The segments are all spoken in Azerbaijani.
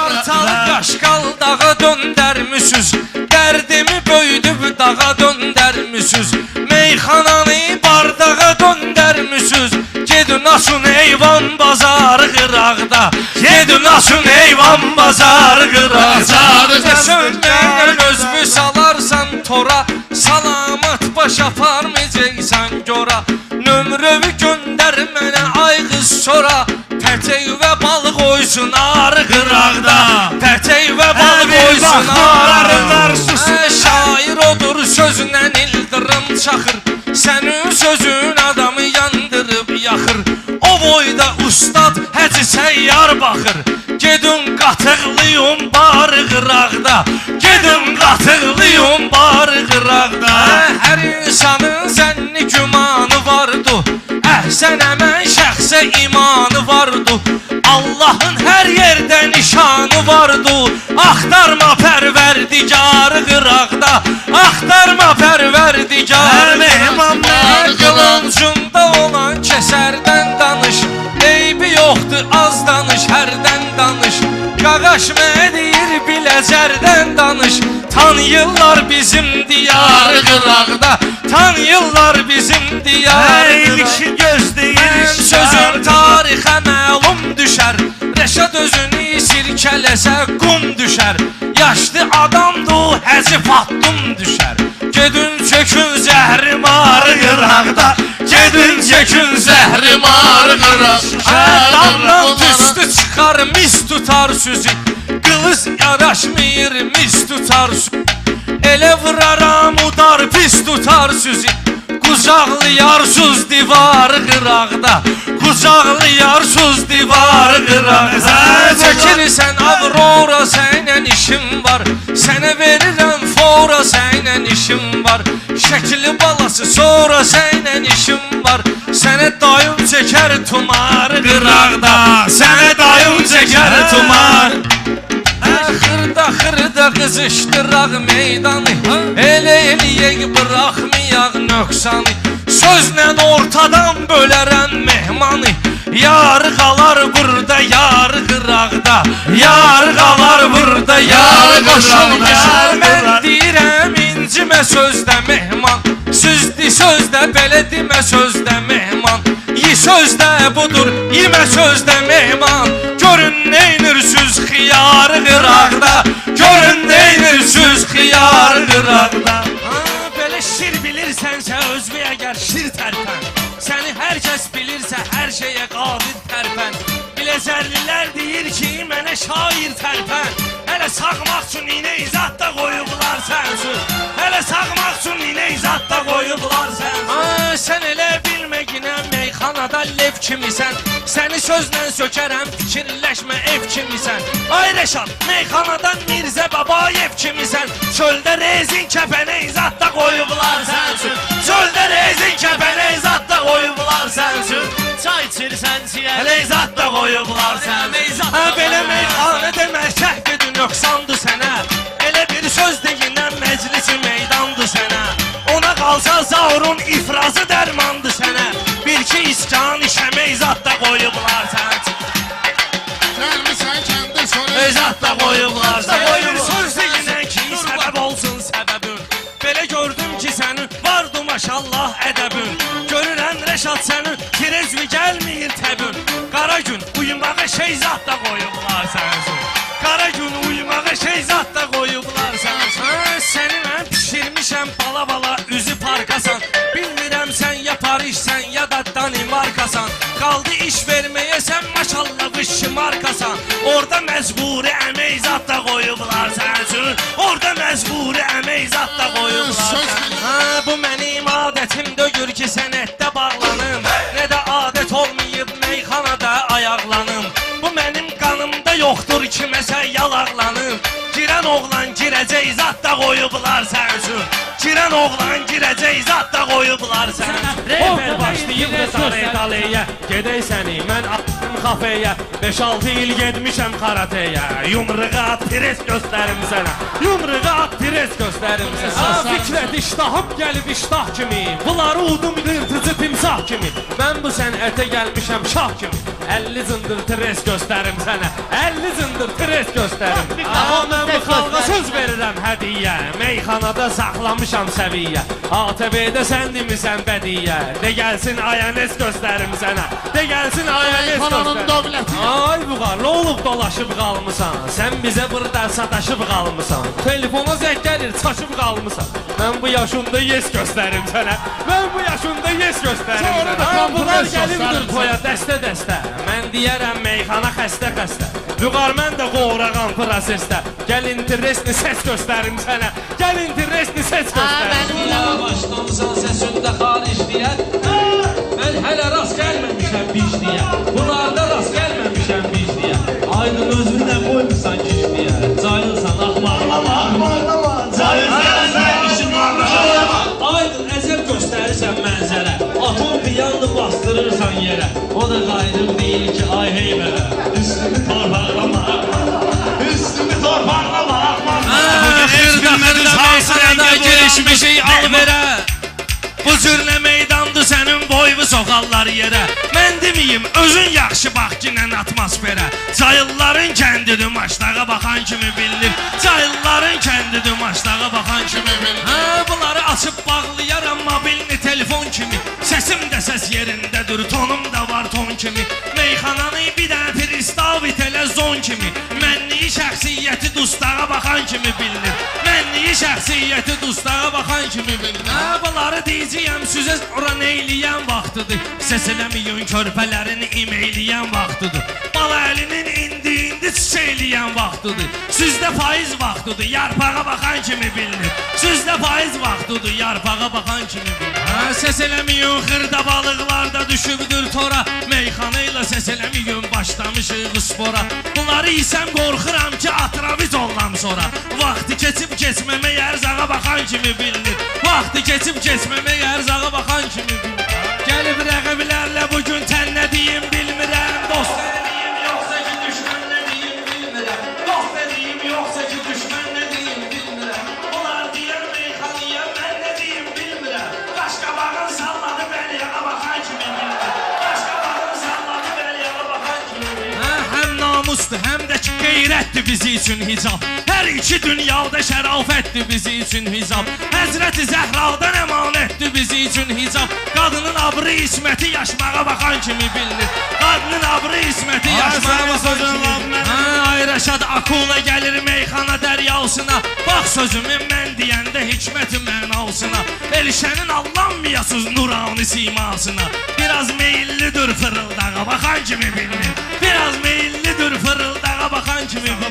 Parçalı qaşqal dağa döndərmüsüz, dərdimi böyüdüb dağa döndərmüsüz, meyxananı bardağa döndərmüsüz. Gedin açın eyvan bazarı qıraqda, gedin açın eyvan bazarı qıraqda. Sönməyən özbü salarsan tora, salamat baş aparmayacaqsan gora. Nömrövü göndər mənə ay qız sonra, pərtək və balıq oysun arı qıraqda, pərtək və balıq oysun arı qıraqda. Şair odur sözlə ildırım çaxır, sənin sözün adamı yandırıb yaxır. O boyda ustad Həci Səyyar baxır, gedin qatıqlıyım barı qıraqda, gedin qatıqlıyım barı qıraqda. Hər insanın zənni gümanı vardı, əhsən əmən şəxsə imanı vardı. Allahın hər yerdə nişanı vardı, axtarma pərverdigarı qıraqda, axtarma pərverdigarı qıraqda. Qılıncında olan kəsərdən danış, eybi yoxdur az danış, hərdən danış. Qaqaş mənə deyir biləcərdən danış, tanıyırlar bizim diyarı qıraqda, tanıyırlar bizim diyarı qıraqda. Mənim sözüm tarixə məlum düşər, Rəşad özünü sirkələsə qum düşər. Yaşlı adamdı Həzi Fattum düşər. Gedin çökün zəhrim arı qıraqda, gedin çökün zəhrim arı qıraqda. Damdan tüstü çıxar mis tutar süzü, qılız yaraşmayır mis tutar süzü. Elə vuraram udar pis tutar süzü, qucaqlayarsız divarı qıraqda, qucaqlayarsız divarı qıraqda. Çəkirsən Avrora sənlə işim var, sənə verirəm fora sənlə işim var. Şəkili balası sonra sənlə işim var, sənə dayım çəkər tumarı qıraqda, sənə dayım çəkər tumar. Xırda xırda qızışdıraq meydanı, elə eləyək bıraxmayaq nöqsanı. Sözlə ortadan bölərəm mehmanı, yarı qalar burada yarı qıraqda, yarı qalar burada yarı qıraqda. Mən deyirəm incimə sözdə mehman, süzdü sözdə belə demə sözdə mehman. Yi sözdə budur, yemə sözdə mehman. Görün neynürsüz xiyarı qıraqda, görün neynürsüz xiyarı qıraqda. Belə şir bilirsənsə özvü əgər şir tərpən, səni hər kəs bilirsə hər şeyə qadir tərpən. Biləcərlilər deyir ki mənə şair tərpən, hələ sağmaq üçün inə izat da qoyublar sənsin, hələ sağmaq üçün inə izat da qoyublar sənsin. Sən elə bilməginə meyxanada lev kimisən, səni sözlə sökərəm fikirləşmə ev kimisən. Ay Rəşad, meyxanadan Mirzə Babayev kimisən, çöldə rezin kəpənə izat da qoyublar sənsin, çöldə rezin kəpənə izat da qoyublar sənsin. Çay içirsən çiyələ izat da qoyublar sənsin. Belə meyxana demək səhvidir nöqsandır sənə, elə bir söz deyinən məclisi meydandır sənə. Ona qalsa zavrun ifrazı dərmandır sənə, bir ki iskan işəmə izat da qoyublar sənsin. İzat da qoyublar sənsin. Bir söz deyinən ki səbəb olsun səbəbün, belə gördüm ki sənin vardı maşallah ədəbün. Görürəm Rəşad sənin kirezvi gəlməyir təbün, qara gün uyumağa şey zat da qoyublar sənsin, qara gün uyumağa şey zat da qoyublar sənsin. Səni mən pişirmişəm bala bala üzü parkasan, bilmirəm sən ya Parissən ya da Danimarkasan. Qaldı iş verməyə sən maşallah qışı markasan, orada məcburi əmək zat da qoyublar sənsin, orada məcburi əmək zat da qoyublar sənsin. Bu mənim adətim döyür ki sənətdə bağlanım, nə də adət olmayıb meyxanada ayaqlanım. Bu mənim qanımda yoxdur kiməsə yalaqlanım, Girən oğlan girəcək zat da qoyublar sən üçün. Girən oğlan girəcək zat da qoyublar sən üçün. Reper başlayıb da dalaya. Gedək səni mən attım kafeyə. 5-6 il getmişəm karateyə. Yumruğa at pres göstərim sənə. Yumruğa at pres göstərim sənə. Fikrət iştahım gəlib iştah kimi. Bunları udum yırtıcı timsah kimi. Mən bu sənətə gəlmişəm şah kimi. 50 zındır pres göstərim sənə. 50 zındır pres göstərim. Amma mən bu xalqa söz verirəm hədiyyə. Meyxanada saxlamışam səviyyə. ATV-də sən demisən bədiyyə. De gəlsin INS göstərim sənə. De gəlsin INS göstərim. Ay buğa, nə olub dolaşıb qalmısan? Sən bizə burada sataşıb qalmısan. Telefona zəng gəlir, çaşıb qalmısan. Mən bu yaşımda yes göstərim sənə. Mən bu yaşımda yes göstərim sənə. Bunlar gəlimdir toya dəstə-dəstə. Mən deyərəm meyxana xəstə-xəstə. Vüqar mən də qoğrağam prosesdə. Gəl interesli səs göstərim sənə. Gəl interesli səs göstərim. Yara başlamısan səsində xaric deyər. Mən hələ rast gəlməmişəm biç deyə. Bunlarda rast gəlməmişəm biç deyə. Aydın özündən qoymuşsan gic deyə. Cayılsan axmarlama. Cayılsan işin ağlama. Aydın əzəb göstərirsən mənzərə. Atom piyanını bastırırsan yerə. O da qaydım deyil ki ay heybərə. Üstümü torpaqlama. Üstümü torpaqlama. Xırda meyxanada girişmişik al verə. Bu cürlə meydandı sənin boyvu soxallar yerə. Mən deməyim özün yaxşı bax ginən atmosferə. Cayılların kəndidir maçlağa baxan kimi bilinir. Cayılların kəndidir maçlağa baxan kimi bilinir. Bunları açıb bağlayaram mobilni telefon kimi. Səsim də səs yerindədir, tonum da var ton kimi. Meyxananı bir dənə pristav itələ zon kimi. Mənliyi şəxsiyyəti dustağa baxan kimi bilinir. Mənliyi şəxsiyyəti dustağa baxan kimi bilinir. Bunları deyəcəyəm sizə ora neyləyən vaxtıdır. Səs eləməyin körpələrini imeyləyən vaxtıdır. Bala əlinin indi çiçəyləyən vaxtıdır. Sizdə faiz vaxtıdır, yarpağa baxan kimi bilinir. Sizdə faiz vaxtıdır, yarpağa baxan kimi bilinir. Səs eləməyin xırda balıqlar da düşübdür tora. Meyxana ilə səs eləməyin başlamışıq spora. Bunları isəm qorxuram ki atraviz ollam sonra. Vaxtı keçib keçməmək ərzağa baxan kimi bilinir. Vaxtı keçib keçməmək ərzağa baxan kimi bilinir. Gəlib rəqiblərlə bugün tən nə deyim bilmirəm. Dost edeyim yoxsa ki düşmən nə deyim bilmirəm. Dost edeyim yoxsa ki düşmən nə deyim bilmirəm. Onlar deyir meyxanıya mən nə deyim bilmirəm. Qaşqabağın salladı bəliyağa baxan kimi bilinir. Qaşqabağın salladı bəliyağa baxan kimi bilinir. Həm namusdur, həm də ki qeyrətdir bizi üçün hicab. Hər iki dünyada şərafətdir bizi üçün hicab. Həzrəti Zəhradan əmanətdir bizi üçün hicab. Qadının abrı isməti yaşmağa baxan kimi bilinir. Qadının abrı isməti yaşmağa baxan kimi bilinir. Ay Rəşad akula gəlir meyxana dəryasına. Bax sözümü mən deyəndə hikməti mənasına. Elşənin allanmayasız nurani simasına. Biraz meyillidir fırıldağa baxan kimi bilinir. Biraz meyillidir fırıldağa baxan kimi bilinir.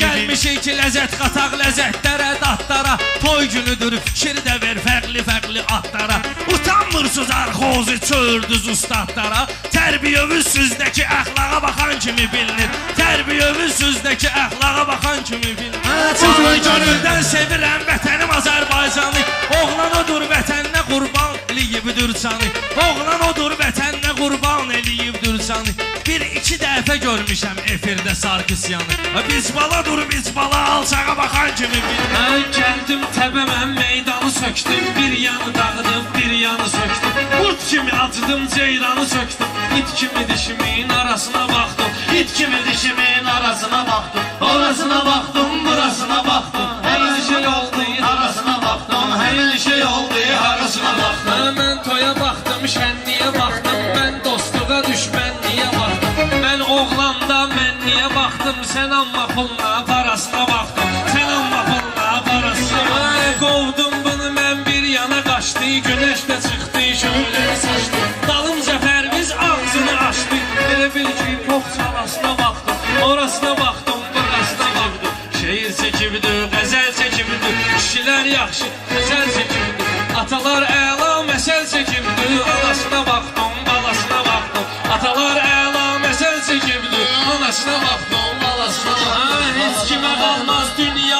Gəlmişik ki ləzzət qataq ləzzətlərə dadlara. Toy günüdür fikir də ver fərqli atlara. Utanmırsız arxozu çördüz ustadlara. Tərbiyəviz süzdəki əxlaqa baxan kimi bilinir. Tərbiyəviz süzdəki əxlaqa baxan kimi bilinir. Canı gönüldən sevirəm vətənim Azərbaycanı. Oğlan odur vətəninə qurban eləyibdir canı. Oğlan odur vətəninə qurban eləyibdir canı. Bir-iki dəfə görmüşəm efirdə Sarkisyanı. Biz baladır biz bala alçağa baxan kimi bilinir. Mən gəldim təbəmən meydanı söktüm. Bir yanı dağıdım bir yanı söktüm. Qurt kimi acıdım ceyranı söktüm. İt kimi dişimin arasına baxdım. İt kimi dişimin arasına baxdım. Orasına baxdım burasına baxdım. Hər şey oldu arasına baxdım. Hər şey oldu arasına baxdım. Mən toya baxdım şənliyə baxdım. Mən dostluğa düşmənliyə baxdım. Mən oğlanda mənliyə baxdım. Sən amma puluna parasına baxdım. Sən amma puluna parasına baxdım. Qovdum bunu mən bir yana qaçdı. Güneş də çıxdı şöyle saçdı. Dalımca pərviz ağzını açdı. Elə bil ki pox çalasına baxdım. Orasına baxdım burasına baxdım. Şehir çəkibdi, qəzəl çəkibdi. Kişilər yaxşı, gözəl çəkibdi. Atalar əla məsəl çəkibdi. Anasına baxdım, balasına baxdım. Atalar əla məsəl çəkibdi. Anasına baxdım, balasına baxdım. Heç kimə qalmaz dünya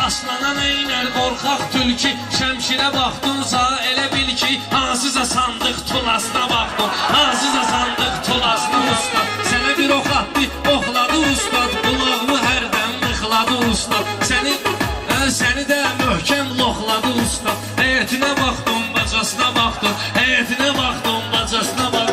aslana neynər qorxaq tülki Şəmşirə baxdınsa elə bil ki hansıza sandıq tulasına baxdın Hansıza sandıq tulasına ustad Sənə bir ox atdı, oxladı ustad Qulağımı hərdən mıxladı ustad Səni də möhkəm loxladı ustad Həyətinə baxdın, bacasına baxdın Həyətinə baxdın, bacasına baxdın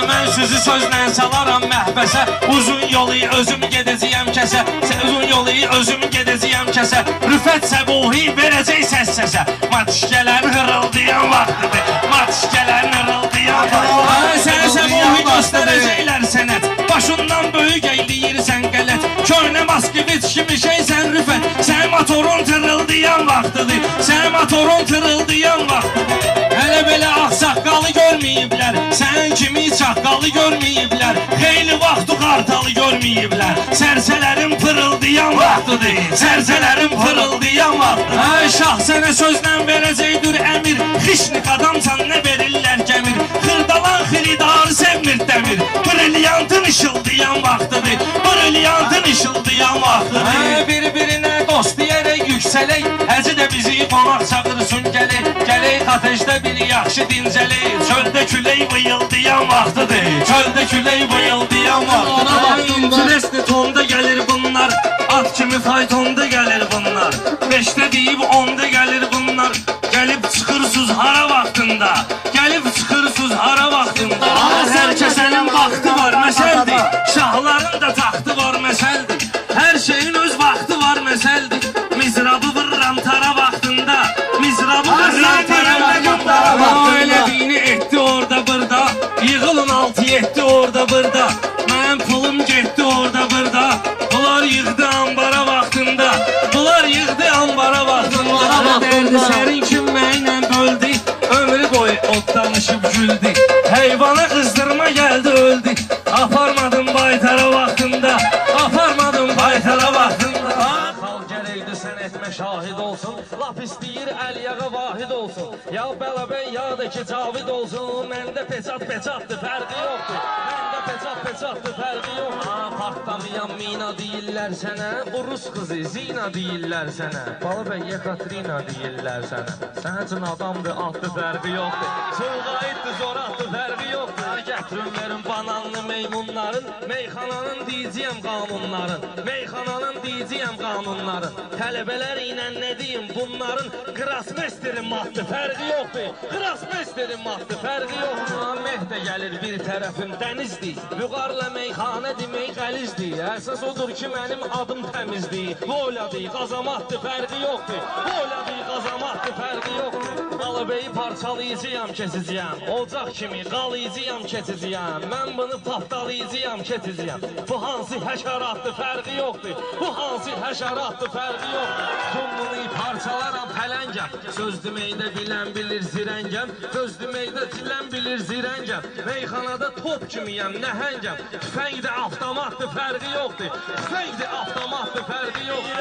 Mən sizi sözlə salaram məhbəsə Uzun yolu özüm gedəcəyəm kəsə Uzun yolu özüm gedəcəyəm kəsə Rüfət Səbuhi verəcək səs-səsə Matişkələr hırıldayan vaxtıdır Matişkələr hırıldayan vaxtıdır Sənə Səbuhi göstərəcəklər sənət Başından böyük əyləyirsən qələt Köynə Moskvit kimi şeysən Rüfət Sənin motorun tırıldayan vaxtıdır Sənin motorun tırıldayan vaxtıdır Hələ belə ağsaqqalı görməyiblər Sənin kimi çaqqalı görməyiblər Xeyli vaxtı qartalı görməyiblər Sərsələrin pırıldayan vaxtıdır Sərsələrin pırıldayan vaxtıdır Şah sənə sözlə verəcəkdir əmir Xişnik adamsan nə verirlər gəmir Xırdalan xiridarı sevmir dəmir Brilyantın işıldayan vaxtıdır Brilyantın işıldayan vaxtıdır Bir-birinə dost deyərək yüksələk Həci də bizi qonaq çağırsın gələk Gələk xatejdə bir yaxşı dincələk Çöldə külək vıyıldayan vaxtıdır Çöldə külək vıyıldayan vaxtıdır İnteresli tonda gəlir bunlar At kimi faytonda gəlir bunlar Beşdə deyib onda gəlir bunlar Gəlib çıxırsız hara vaxtında Gəlib çıxırsız hara vaxtında Hər kəsənin vaxtı var məsəldir Şahların da taxtı var məsəldir Hər şeyin öz vaxtı var məsəldir Mizrabı vırram tara vaxtında Mizrabı vırram tara vaxtında Elədiyini etdi orada burada Yığılın altı etdi orada burada Mənim pulum getdi orada burada Bunlar yığdı ambara vaxtında Bunlar yığdı ambara vaxtında Dərdi sərin kim mənlə böldü Ömrü boyu ot danışıb güldü Heyvana qızdırma gəldi öldü Aparmadım baytara vaxtında Aparmadım baytara vaxtında Xalq gərəkdir sənətmə şahid olsun Lap istəyir əl yağa vahid olsun Ya Bələbəy ya da ki cavid olsun Məndə peçatdır fərqi yoxdur Məndə peçatdır fərqi yoxdur Partlamayan mina deyirlər sənə Bu Rus qızı Zina deyirlər sənə Bələbəy Yekatrina deyirlər sənə Sənə üçün adamdır adlı fərqi yoxdur Sövqaiddir zoratlı fərqi yoxdur Gətirin verin bananlı meymunların Meyxananın deyəcəyəm qanunların Meyxananın deyəcəyəm qanunların Tələbələr ilə nə deyim bunların Qrasmesterin maddi fərqi yoxdur Qrasmesterin maddi fərqi yoxdur Meh də gəlir bir tərəfim dənizdir Vüqarla meyxanə demək qəlizdir Əsas odur ki mənim adım təmizdir Voyladır qazamatdı fərqi yoxdur Voyladır qazamatdı fərqi yoxdur Balabeyi parçalayacağım keçəcəyəm Ocaq kimi qalayacağım keçəcəyəm Mən bunu tapdalayacağım keçəcəyəm Bu hansı həşəratdı fərqi yoxdur Bu hansı həşəratdı fərqi yoxdur Tumunu parçalaram pələngəm Söz deməkdə bilən bilir zirəngəm Söz deməkdə dilən bilir zirəngəm Meyxanada top kimiyəm nəhəngəm Tüfəngdə avtomatdı fərqi yoxdur Tüfəngdə avtomatdı fərqi yoxdur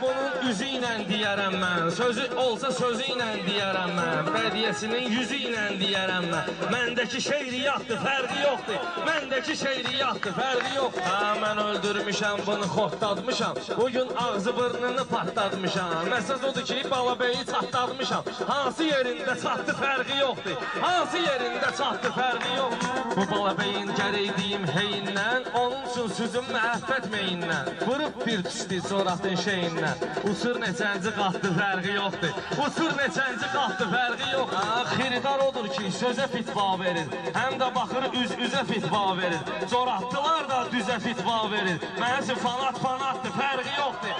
Bunun üzü ilə deyərəm mən Sözü olsa sözü ilə deyərəm mən Bədiyəsinin yüzü ilə deyərəm mən Məndəki şeiriyyatdır fərqi yoxdur Məndəki şeiriyyatdır fərqi yoxdur Mən öldürmüşəm bunu xortlatmışam Bugün ağzı burnunu partlatmışam Məsəz odur ki Balabeyi çatlatmışam Hansı yerində çatdı fərqi yoxdur Hansı yerində çatdı fərqi yoxdur Bu Balabeyin gərək deyim heyindən Onun üçün sözüm məhəbbət meyindən Vurub bir düşdü soratın şeyindən Uçur neçənci qatdı fərqi yoxdur Uçur neçənci qatdı fərqi yoxdur Xiridar odur ki sözə fitva verir Həm də baxır üz-üzə fitva verir Coratdılar da düzə fitva verir Mənsin fanatdır fərqi yoxdur